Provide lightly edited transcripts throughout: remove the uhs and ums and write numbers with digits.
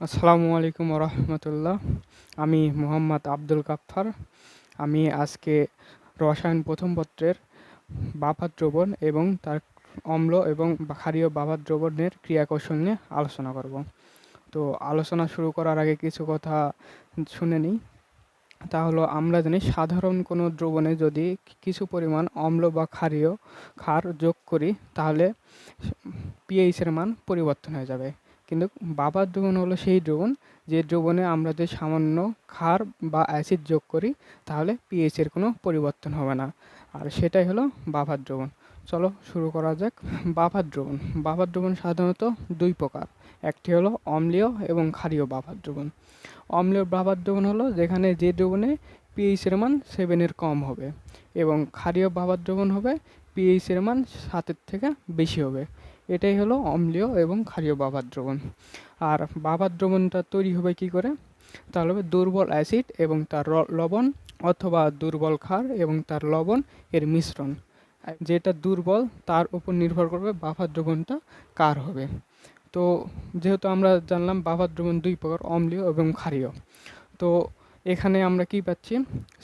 আসসালামু আলাইকুম রহমতুল্লাহ। আমি মোহাম্মদ আব্দুল গাফফার। আমি আজকে রসায়ন প্রথম পত্রের বাফার দ্রবণ এবং তার অম্ল এবং ক্ষারীয় বাফার দ্রবণের ক্রিয়াকৌশল নিয়ে আলোচনা করব। তো আলোচনা শুরু করার আগে কিছু কথা শুনে নিই। তা হলো, আমরা জানি সাধারণ কোনো দ্রবণে যদি কিছু পরিমাণ অম্ল বা ক্ষার যোগ করি তাহলে পিএইচের মান পরিবর্তন হয়ে যাবে। কিন্তু বাফার দ্রবণ হলো সেই দ্রবণ যে দ্রবণে আমরা যদি সামান্য ক্ষার বা অ্যাসিড যোগ করি তাহলে পিএইচের কোনো পরিবর্তন হবে না, আর সেটাই হলো বাফার দ্রবণ। চলো শুরু করা যাক। বাফার দ্রবণ সাধারণত দুই প্রকার। একটি হলো অম্লীয় এবং ক্ষারীয় বাফার দ্রবণ। অম্লীয় বাফার দ্রবণ হলো যেখানে যে দ্রবণে পিএইচের মান 7-এর কম হবে, এবং ক্ষারীয় বাফার দ্রবণ হবে পিএইচের মান 7-এর থেকে বেশি হবে। এটাই হলো অম্লীয় এবং ক্ষারীয় বাফার দ্রবণ। আর বাফার দ্রবণটা তৈরি হবে কি করে? তাহলে হবে দুর্বল অ্যাসিড এবং তার লবণ, অথবা দুর্বল ক্ষার এবং তার লবণ এর মিশ্রণ। যেটা দুর্বল তার উপর নির্ভর করবে বাফার দ্রবণটা কার হবে। তো যেহেতু আমরা জানলাম বাফার দ্রবণ দুই প্রকার, অম্লীয় এবং ক্ষারীয়, তো এখানে আমরা কি পাচ্ছি?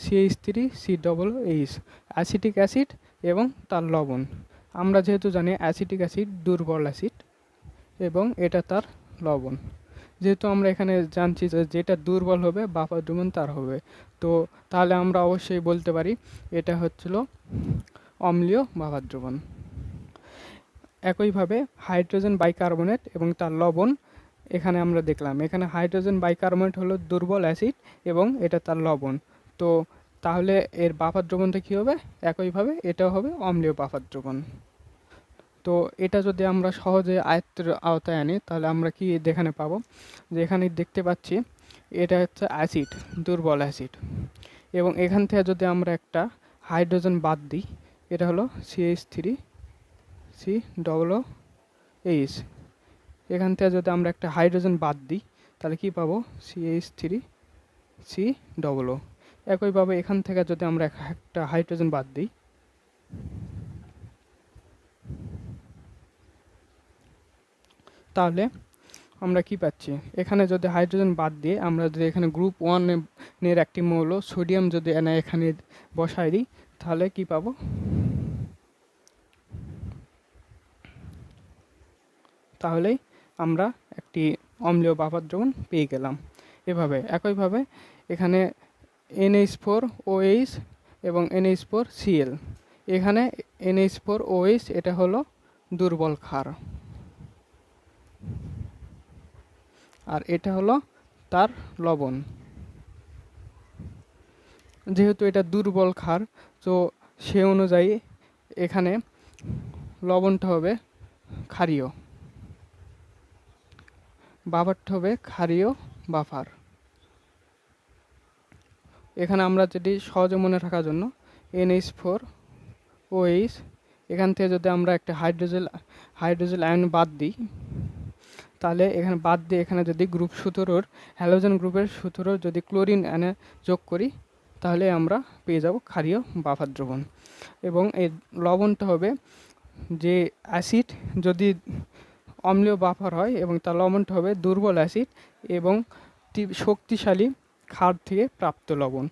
CH3COOH, অ্যাসিটিক অ্যাসিড এবং তার লবণ। আমরা যেহেতু জানি অ্যাসিটিক অ্যাসিড দুর্বল অ্যাসিড এবং এটা তার লবণ, যেহেতু আমরা এখানে জানছি যে যেটা দুর্বল হবে বাফার দ্রবণ তার হবে, তো তাহলে আমরা অবশ্যই বলতে পারি এটা হচ্ছিল অম্লীয় বাফার দ্রবণ। একইভাবে হাইড্রোজেন বাইকার্বনেট এবং তার লবণ, এখানে আমরা দেখলাম এখানে হাইড্রোজেন বাইকার্বনেট হলো দুর্বল অ্যাসিড এবং এটা তার লবণ। তো তাহলে এর বাফার দ্রবণটা কী হবে? একইভাবে এটাও হবে অম্লীয় বাফার দ্রবণ। তো এটা যদি আমরা সহজে আয়ত্তের আওতায় আনি তাহলে আমরা কি এখানে পাবো? যে এখানে দেখতে পাচ্ছি এটা হচ্ছে অ্যাসিড, দুর্বল অ্যাসিড, এবং এখান থেকে যদি আমরা একটা হাইড্রোজেন বাদ দিই, এটা হলো CH3COOH। এখান থেকে যদি আমরা একটা হাইড্রোজেন বাদ দিই তাহলে কি পাবো? CH3COO। একইভাবে এখান থেকে যদি আমরা একটা হাইড্রোজেন বাদ দিই তাহলে আমরা কি পাচ্ছি? এখানে যদি হাইড্রোজেন বাদ দিয়ে আমরা যদি এখানে গ্রুপ 1-এর একটি মৌল সোডিয়াম যদি এখানে বসাই দিই তাহলে কি পাবো? তাহলেই আমরা একটি অম্লীয় বাফার দ্রবণ পেয়ে গেলাম। একইভাবে এখানে NH4OH এবং NH4Cl, এখানে NH4OH এটা হলো দুর্বল ক্ষার, আর এটা হলো তার লবণ। যেহেতু এটা দুর্বল ক্ষার, তো সে অনুযায়ী এখানে লবণটা হবে ক্ষারীয়, বাফারটা হবে ক্ষারীয় বাফার। এখানে আমরা যদি সহজে মনে রাখার জন্য NH4OH, এখান থেকে যদি আমরা একটা হাইড্রোজেন আয়ন বাদ দিই তাহলে এখানে বাদ দিয়ে এখানে যদি গ্রুপ 17 হ্যালোজেন গ্রুপের 17 যদি ক্লোরিন এনে যোগ করি তাহলে আমরা পেয়ে যাব ক্ষারীয় বাফার দ্রবণ। এবং এই লবণটা হবে যে অ্যাসিড যদি অম্লীয় বাফার হয় এবং তার লবণটা হবে দুর্বল অ্যাসিড এবং শক্তিশালী ক্ষার থেকে প্রাপ্ত লবণ,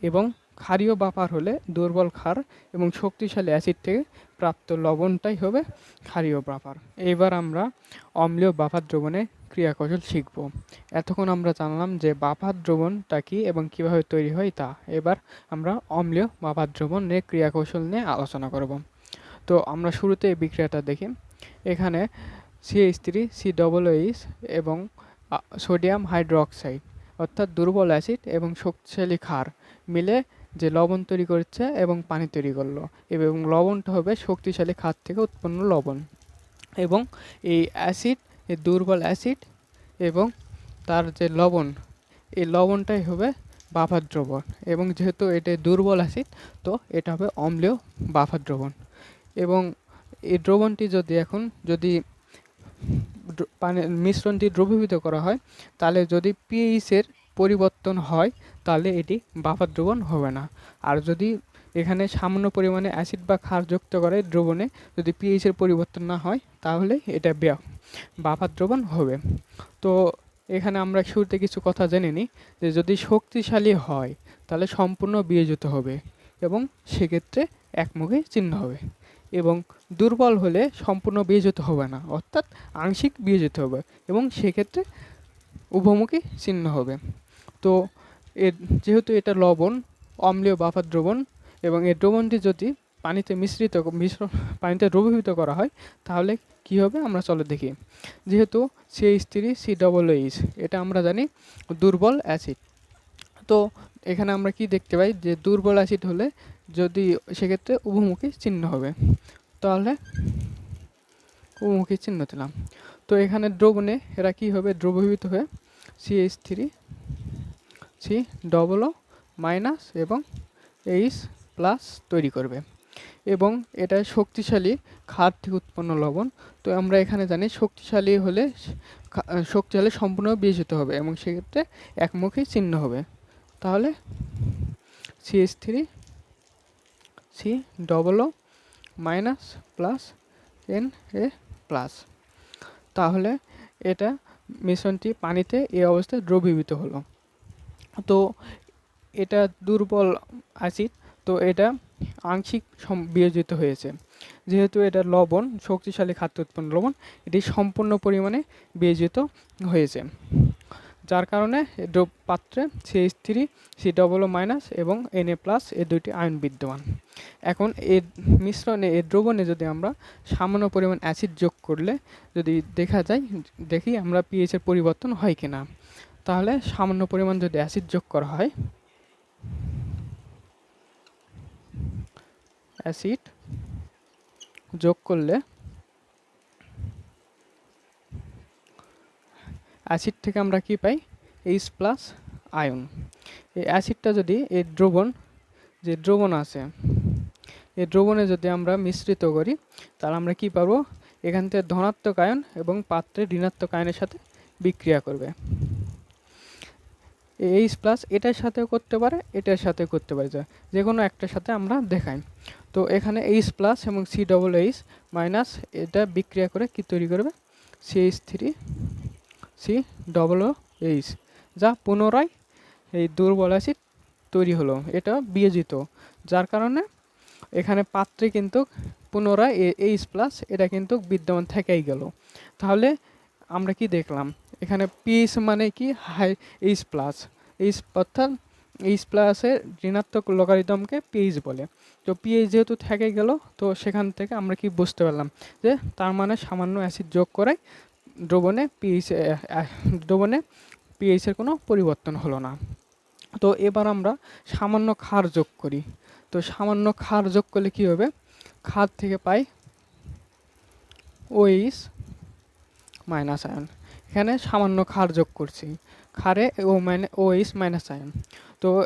এবং ক্ষারীয় বাফার হলে দুর্বল ক্ষার এবং শক্তিশালী অ্যাসিড থেকে প্রাপ্ত লবণটাই হবে ক্ষারীয় বাফার। এবার আমরা অম্লীয় বাফার দ্রবণের ক্রিয়াকৌশল শিখব। এতক্ষণ আমরা জানলাম যে বাফার দ্রবণটা কী এবং কীভাবে তৈরি হয় তা। এবার আমরা অম্লীয় বাফার দ্রবণের ক্রিয়াকৌশল নিয়ে আলোচনা করব। তো আমরা শুরুতে এই বিক্রিয়াটা দেখি। এখানে CH3COOH এবং সোডিয়াম হাইড্রোক্সাইড অর্থাৎ দুর্বল অ্যাসিড এবং শক্তিশালী ক্ষার মিলে যে লবণ তৈরি করছে এবং পানি তৈরি করলো, এবং লবণটা হবে শক্তিশালী ক্ষার থেকে উৎপন্ন লবণ। এবং এই অ্যাসিড, এই দুর্বল অ্যাসিড এবং তার যে লবণ, এই লবণটাই হবে বাফার দ্রবণ, এবং যেহেতু এটা দুর্বল অ্যাসিড তো এটা হবে অম্লীয় বাফার দ্রবণ। এবং এই দ্রবণটি যদি মিশ্রণটি দ্রবীভূত করা হয় তাহলে যদি পিএইচের পরিবর্তন হয় তাহলে এটি বাফার দ্রবণ হবে না। আর যদি এখানে সামান্য পরিমাণে অ্যাসিড বা ক্ষার যুক্ত করে দ্রবণে যদি পিএইচের পরিবর্তন না হয় তাহলে এটা বাফার দ্রবণ হবে। তো এখানে আমরা শুরুতে কিছু কথা জেনে নিই যে যদি শক্তিশালী হয় তাহলে সম্পূর্ণ বিয়োজিত হবে এবং সেক্ষেত্রে একমুখী চিহ্ন হবে, এবং দুর্বল হলে সম্পূর্ণ বিয়োজিত হবে না, অর্থাৎ আংশিক বিয়োজিত হবে এবং সেক্ষেত্রে উভমুখী চিহ্ন হবে। তো এর যেহেতু এটা লবণ, অম্লীয় বাফার দ্রবণ, এবং এই দ্রবণটি যদি পানিতে পানিতে দ্রবীভূত করা হয় তাহলে কি হবে আমরা চলো দেখি। যেহেতু CH3COOH এটা আমরা জানি দুর্বল অ্যাসিড, তো এখানে আমরা কি দেখতে পাই যে দুর্বল অ্যাসিড হলে যদি সেক্ষেত্রে উভমুখী চিহ্ন হবে, তাহলে উভমুখী চিহ্ন দিলাম। তো এখানে দ্রবণে এরা কি হবে, দ্রবীভূত হয়ে CH3COO- এবং H+ তৈরি করবে, এবং এটা শক্তিশালী ক্ষার থেকে উৎপন্ন লবণ। তো আমরা এখানে জানি শক্তিশালী হলে সম্পূর্ণ বিয়োজিত হবে এবং সেক্ষেত্রে একমুখী চিহ্ন হবে, তাহলে CH3COO- Na+। তাহলে এটা মিশ্রণটি পানিতে এই অবস্থায় দ্রবীভূত হলো। তো এটা দুর্বল অ্যাসিড, তো এটা আংশিক বিয়োজিত হয়েছে। যেহেতু এটা লবণ, শক্তিশালী খাদ্য উৎপন্ন লবণ, এটি সম্পূর্ণ পরিমাণে বিয়োজিত হয়েছে, যার কারণে পাত্রে CH3COO- এবং Na+ এই দুইটি আয়ন বিদ্যমান। এখন এর মিশ্রণে, এর দ্রবণে যদি আমরা সামান্য পরিমাণ অ্যাসিড যোগ করলে যদি দেখি আমরা পিএইচের পরিবর্তন হয় কিনা। তাহলে সামান্য পরিমাণ যদি অ্যাসিড যোগ করা হয়, অ্যাসিড যোগ করলে অ্যাসিড থেকে আমরা কি পাই, H+ আয়ন। এই অ্যাসিডটা যদি এই দ্রবণ আছে, এই দ্রবণে যদি আমরা মিশ্রিত করি তাহলে আমরা কি পাবো, এখান থেকে ধনাত্মক আয়ন এবং পাত্রে ঋণাত্মক আয়নের সাথে বিক্রিয়া করবে। H+ এটার সাথেও করতে পারে, এটার সাথেও করতে পারে, যে কোনো একটার সাথে আমরা দেখাই। তো এখানে H+ এবং COOH- এটা বিক্রিয়া করে কি তৈরি করবে, CH3COOH, যা পুনরায় এই দুর্বল অ্যাসিড তৈরি হলো, এটা বিয়োজিত, যার কারণে এখানে পাত্রে কিন্তু পুনরায় H+ এটা কিন্তু বিদ্যমান থেকেই গেল। তাহলে আমরা কি দেখলাম, এখানে পিএইচ মানে কি, H+, অর্থাৎ H+-এর ঋণাত্মক লগারিদমকে পিএইচ বলে। তো পিএইচ যেহেতু থেকে গেল, তো সেখান থেকে আমরা কি বুঝতে পারলাম যে তার মানে সামান্য অ্যাসিড যোগ করে দ্রবণে পিএইচের কোনো পরিবর্তন হলো না। তো এবার আমরা সামান্য ক্ষার যোগ করি। তো সামান্য ক্ষার যোগ করলে কি হবে, ক্ষার থেকে পাই OH- আয়ন। এখানে সামান্য ক্ষার যোগ করছি, ক্ষারে OH- আয়ন। তো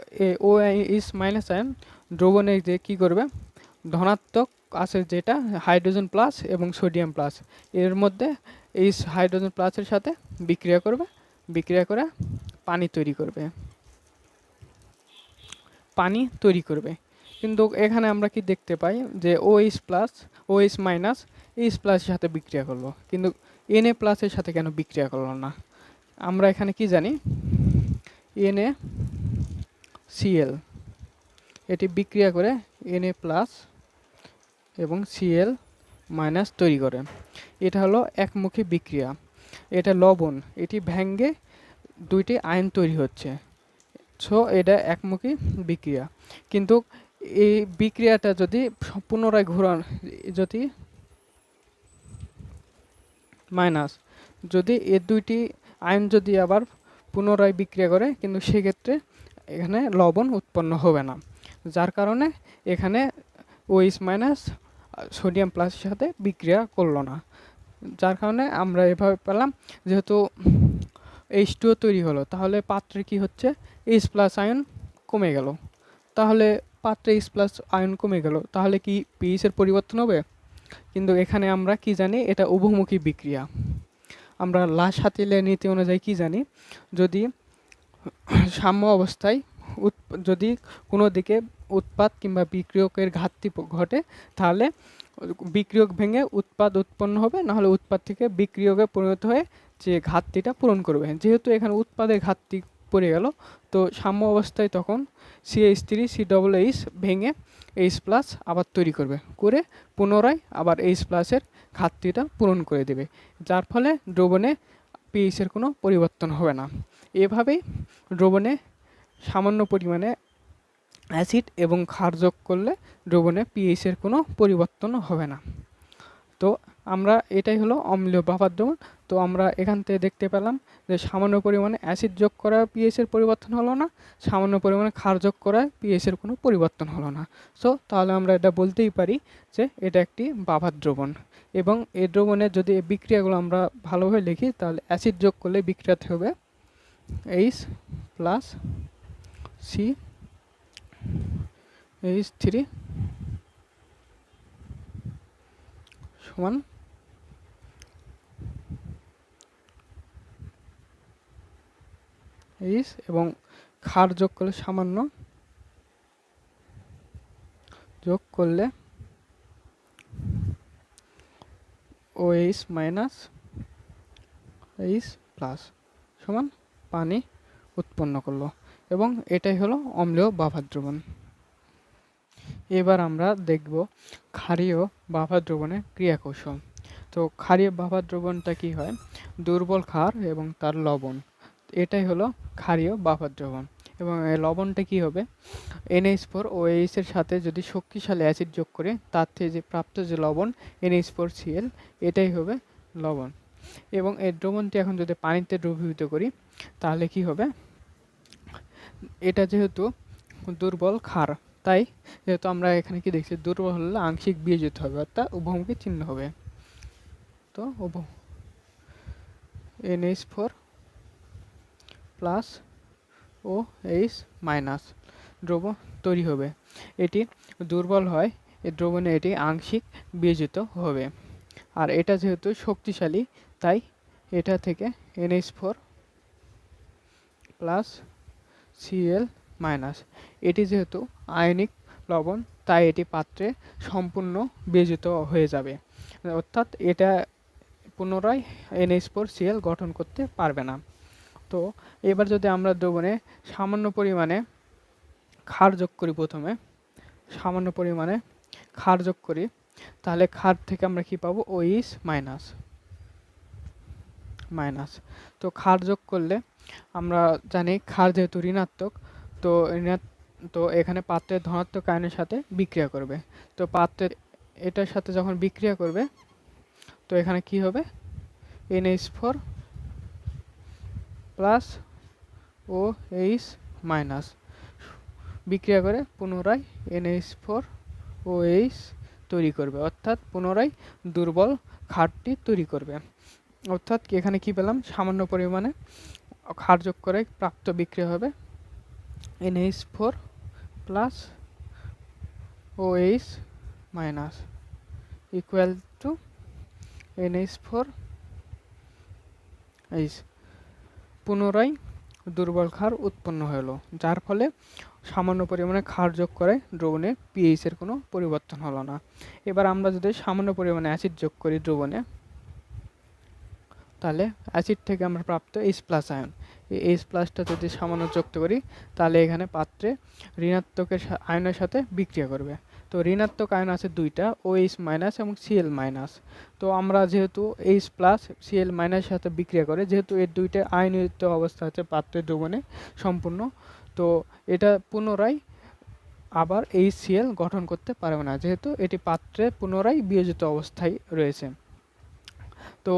OH- আয়ন দ্রবণে যে কি করবে, ধনাত্মক আছে যেটা হাইড্রোজেন প্লাস এবং সোডিয়াম প্লাস, এর মধ্যে এই হাইড্রোজেন প্লাসের সাথে বিক্রিয়া করে পানি তৈরি করবে। কিন্তু এখানে আমরা কি দেখতে পাই যে OH+ H+ সাথে বিক্রিয়া করলো, কিন্তু Na+ এর সাথে কেন বিক্রিয়া করলো না। আমরা এখানে কি জানি, NaCl এটি বিক্রিয়া করে Na+ এবং Cl- তৈরি করে। এটা হলো একমুখী বিক্রিয়া, এটা লবণ, এটি ভেঙে দুইটি আয়ন তৈরি হচ্ছে, সো এটা একমুখী বিক্রিয়া। কিন্তু এই বিক্রিয়াটা যদি পুনরায় যদি এই দুইটি আয়ন যদি আবার পুনরায় বিক্রিয়া করে, কিন্তু সেক্ষেত্রে এখানে লবণ উৎপন্ন হবে না, যার কারণে এখানে OH- সোডিয়াম প্লাসের সাথে বিক্রিয়া করলো না, যার কারণে আমরা এভাবে পেলাম যেহেতু H2O তৈরি হলো, তাহলে পাত্রে কি হচ্ছে, H+ আয়ন কমে গেল। তাহলে পাত্রে H+ আয়ন কমে গেল, তাহলে কি পিএইচের পরিবর্তন হবে। কিন্তু এখানে আমরা কি জানি, এটা উভমুখী বিক্রিয়া। আমরা লা-শাতিলের নীতি অনুযায়ী কি জানি, যদি সাম্য অবস্থায় যদি কোনো দিকে উৎপাদ কিংবা বিক্রিয়কের ঘাটতি ঘটে, তাহলে বিক্রিয়ক ভেঙে উৎপাদ উৎপন্ন হবে, নাহলে উৎপাদ থেকে বিক্রিয়কে পরিণত হয়ে যে ঘাটতিটা পূরণ করবে। যেহেতু এখানে উৎপাদের ঘাটতি পড়ে গেল, তো সাম্য অবস্থায় তখন CH3 CH ভেঙে H+ আবার তৈরি করবে, করে পুনরায় আবার H+-এর ঘাটতিটা পূরণ করে দেবে, যার ফলে দ্রবণে পিএইচের কোনো পরিবর্তন হবে না। এভাবেই দ্রবণে সামান্য পরিমাণে অ্যাসিড এবং ক্ষার যোগ করলে দ্রবণে পিএইচের কোনো পরিবর্তন হবে না। তো আমরা এটাই হলো অম্লীয় বাফার দ্রবণ। তো আমরা এখান থেকে দেখতে পেলাম যে সামান্য পরিমাণে অ্যাসিড যোগ করা পিএইচের পরিবর্তন হলো না, সামান্য পরিমাণে ক্ষার যোগ করায় পিএইচের কোনো পরিবর্তন হলো না। সো তাহলে আমরা এটা বলতেই পারি যে এটা একটি বাফার দ্রবণ। এবং এই দ্রবণের যদি এই বিক্রিয়াগুলো আমরা ভালোভাবে লিখি, তাহলে অ্যাসিড যোগ করলে বিক্রিয়াতে হবে H+CH3 সমান H, এবং ক্ষার যোগ করলে সামান্য যোগ করলে OH মাইনাস H প্লাস সমান পানি উৎপন্ন করলো, এবং এটাই হলো অম্লীয় বাফার দ্রবণ। এবার আমরা দেখব ক্ষারীয় বাফার দ্রবণের ক্রিয়াকৌশল। তো ক্ষারীয় বাফার দ্রবণটা কি হয়? দুর্বল ক্ষার এবং তার লবণ, এটাই হলো ক্ষারীয় বাফার দ্রবণ। এবং এই লবণটা কি হবে? NH4OH এর সাথে যদি শক্তিশালী অ্যাসিড যোগ করে তার থেকে যে প্রাপ্ত যে লবণ NH4Cl, এটাই হবে লবণ। এবং এই দ্রবণটি এখন যদি পানিতে দ্রবীভূত করি, তাহলে কি হবে? এটা যেহেতু দুর্বল ক্ষার, তাই যেহেতু আমরা এখানে কি দেখছি, দুর্বল হলে আংশিক বিয়োজিত হবে, অর্থাৎ উভমুখী চিহ্ন হবে। তো NH4 প্লাস OH মাইনাস দ্রবণ তৈরি হবে। এটি দুর্বল হয়, এই দ্রবণে এটি আংশিক বিয়োজিত হবে। আর এটা যেহেতু শক্তিশালী, তাই এটা থেকে NH4 প্লাস Cl মাইনাস, এটি যেহেতু আয়নিক লবণ, তাই এটি পাত্রে সম্পূর্ণ বিয়োজিত হয়ে যাবে, অর্থাৎ এটা পুনরায় NH4Cl গঠন করতে পারবে না। তো এবার যদি আমরা দ্রবণে সামান্য পরিমাণে ক্ষার যোগ করি, প্রথমে সামান্য পরিমাণে ক্ষার যোগ করি, তাহলে ক্ষার থেকে আমরা কি পাবো? OH minus minus. তো ক্ষার যোগ করলে আমরা জানি ক্ষার যেহেতু ঋণাত্মক, তো এখানে পাত্রের ধনাত্মক আয়নের সাথে বিক্রিয়া করবে। তো পাত্রের এটার সাথে যখন বিক্রিয়া করবে, তো এখানে কি হবে? NH4 প্লাস OH মাইনাস বিক্রিয়া করে পুনরায় NH4OH তৈরি করবে, অর্থাৎ পুনরায় দুর্বল ক্ষারটি তৈরি করবে। অর্থাৎ এখানে কি পেলাম? সামান্য পরিমাণে ক্ষার যোগ করে প্রাপ্ত বিক্রিয়া হবে NH4 plus OH minus equal to NH4H। পুনরায় দুর্বল ক্ষার উৎপন্ন হলো, যার ফলে সামান্য পরিমাণে ক্ষার যোগ করে দ্রবণে পিএইচের কোনো পরিবর্তন হলো না। এবার আমরা যদি সামান্য পরিমাণে অ্যাসিড যোগ করি দ্রবণে, তাহলে অ্যাসিড থেকে আমরা প্রাপ্ত H+ আয়ন, এই H+টা যদি সামান্য যুক্ত করি, তাহলে এখানে পাত্রে ঋণাত্মকের আয়নের সাথে বিক্রিয়া করবে। তো ঋণাত্মক আয়ন আছে দুইটা, OH মাইনাস এবং Cl মাইনাস। তো আমরা যেহেতু H+ Cl মাইনাসের সাথে বিক্রিয়া করে, যেহেতু এর দুইটা আয়নিত অবস্থা আছে পাত্রের দ্রবণে সম্পূর্ণ, তো এটা পুনরায় আবার HCl গঠন করতে পারবে না, যেহেতু এটি পাত্রে পুনরায় বিয়োজিত অবস্থায় রয়েছে। তো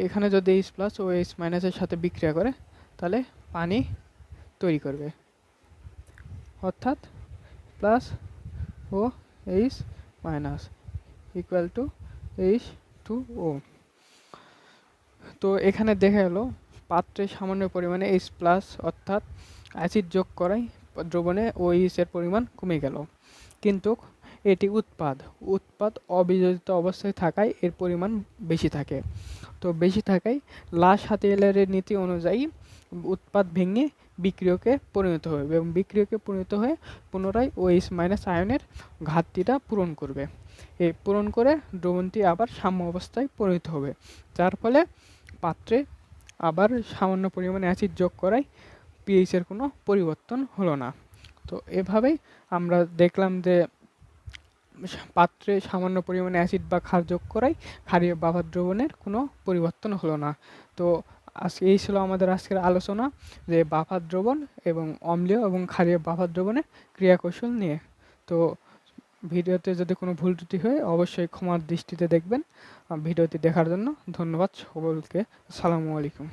এখানে যদি H+ ও H- এর সাথে বিক্রিয়া করে, তাহলে পানি তৈরি করবে, অর্থাৎ plus O H- equal to H2O। তো এখানে দেখা গেলো পাত্রে সামান্য পরিমাণে H+ অর্থাৎ অ্যাসিড যোগ করায় দ্রবণে OH এর পরিমাণ কমে গেল, কিন্তু এটি উৎপাদ অবিয়োজিত অবস্থায় থাকায় এর পরিমাণ বেশি থাকে। তো বেশি থাকায় লাস-হাতিয়ালের নীতি অনুযায়ী উৎপাদ ভেঙে বিক্রিয়কে পরিণত হবে, এবং বিক্রিয়কে পরিণত হয়ে পুনরায় OH- আয়নের ঘাটতিটা পূরণ করবে। এই পূরণ করে দ্রবণটি আবার সাম্য অবস্থায় পরিণত হবে, যার ফলে পাত্রে আবার সামান্য পরিমাণে অ্যাসিড যোগ করায় পিএইচের কোনো পরিবর্তন হলো না। তো এভাবেই আমরা দেখলাম যে পাত্রে সামান্য পরিমাণে অ্যাসিড বা ক্ষার যোগ করায় ক্ষারীয় বাফার দ্রবণের কোনো পরিবর্তন হলো না। তো আজকে এই ছিল আমাদের আজকের আলোচনা, যে বাফার দ্রবণ এবং অম্লীয় এবং ক্ষারীয় বাফার দ্রবণের ক্রিয়াকৌশল নিয়ে। তো ভিডিওতে যদি কোনো ভুল ত্রুটি হয় অবশ্যই ক্ষমার দৃষ্টিতে দেখবেন। ভিডিওটি দেখার জন্য ধন্যবাদ সকলকে। আসসালামু আলাইকুম।